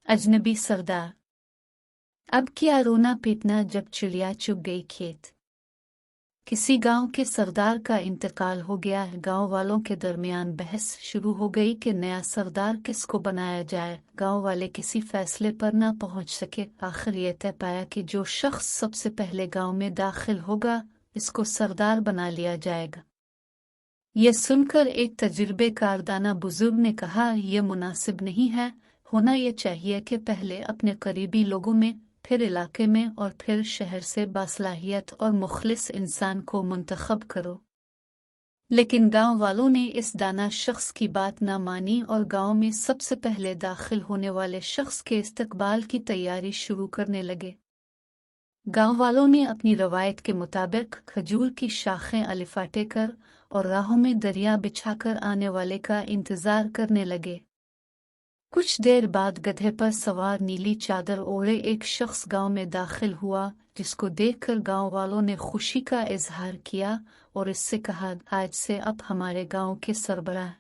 अजनबी सरदार। अब क्या रोना पीटना जब चिड़िया चुग गई खेत। किसी गांव के सरदार का इंतकाल हो गया। गांव वालों के दरमियान बहस शुरू हो गई कि नया सरदार किसको बनाया जाए। गांव वाले किसी फैसले पर ना पहुंच सके। आखिर ये तय पाया कि जो शख्स सबसे पहले गांव में दाखिल होगा इसको सरदार बना लिया जाएगा। ये सुनकर एक तजुर्बेकार दाना बुजुर्ग ने कहा, यह मुनासिब नहीं है। होना यह चाहिए कि पहले अपने करीबी लोगों में, फिर इलाके में और फिर शहर से बासलाहियत और मुखलिस इंसान को मुंतखब करो। लेकिन गांव वालों ने इस दाना शख्स की बात ना मानी और गांव में सबसे पहले दाखिल होने वाले शख्स के इस्तकबाल की तैयारी शुरू करने लगे। गांव वालों ने अपनी रवायत के मुताबिक खजूर की शाखें अलिफाटे कर और राहों में दरिया बिछाकर आने वाले का इंतजार करने लगे। कुछ देर बाद गधे पर सवार नीली चादर ओढ़े एक शख्स गांव में दाखिल हुआ, जिसको देखकर गांव वालों ने खुशी का इजहार किया और इससे कहा, आज से अब हमारे गांव के सरबराह।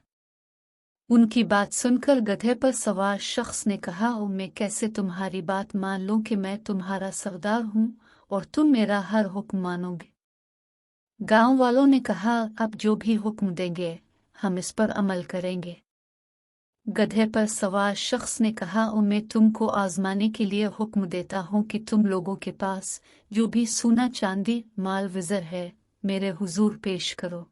उनकी बात सुनकर गधे पर सवार शख्स ने कहा, मैं कैसे तुम्हारी बात मान लूं कि मैं तुम्हारा सरदार हूं और तुम मेरा हर हुक्म मानोगे। गांव वालों ने कहा, अब जो भी हुक्म देंगे हम इस पर अमल करेंगे। गधे पर सवार शख्स ने कहा, मैं तुमको आजमाने के लिए हुक्म देता हूँ कि तुम लोगों के पास जो भी सोना चांदी माल विजर है मेरे हुजूर पेश करो।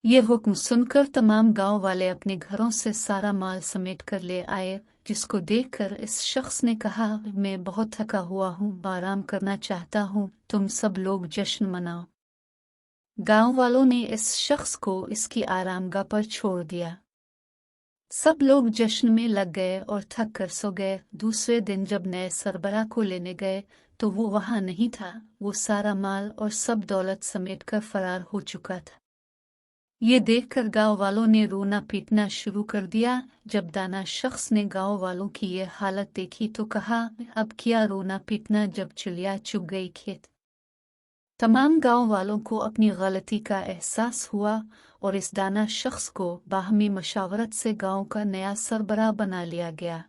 ये हुक्म सुनकर तमाम गांव वाले अपने घरों से सारा माल समेट कर ले आए, जिसको देखकर इस शख्स ने कहा, मैं बहुत थका हुआ हूँ, आराम करना चाहता हूँ, तुम सब लोग जश्न मनाओ। गांव वालों ने इस शख्स को इसकी आरामगाह पर छोड़ दिया। सब लोग जश्न में लग गए और थक कर सो गए। दूसरे दिन जब नए सरबराह को लेने गए तो वो वहां नहीं था। वो सारा माल और सब दौलत समेट कर फरार हो चुका था। ये देखकर गांव वालों ने रोना पीटना शुरू कर दिया। जब दाना शख्स ने गांव वालों की ये हालत देखी तो कहा, अब क्या रोना पीटना जब चिड़िया चुग गई खेत। तमाम गांव वालों को अपनी गलती का एहसास हुआ और इस दाना शख्स को बाहमी मशावरत से गांव का नया सरबराह बना लिया गया।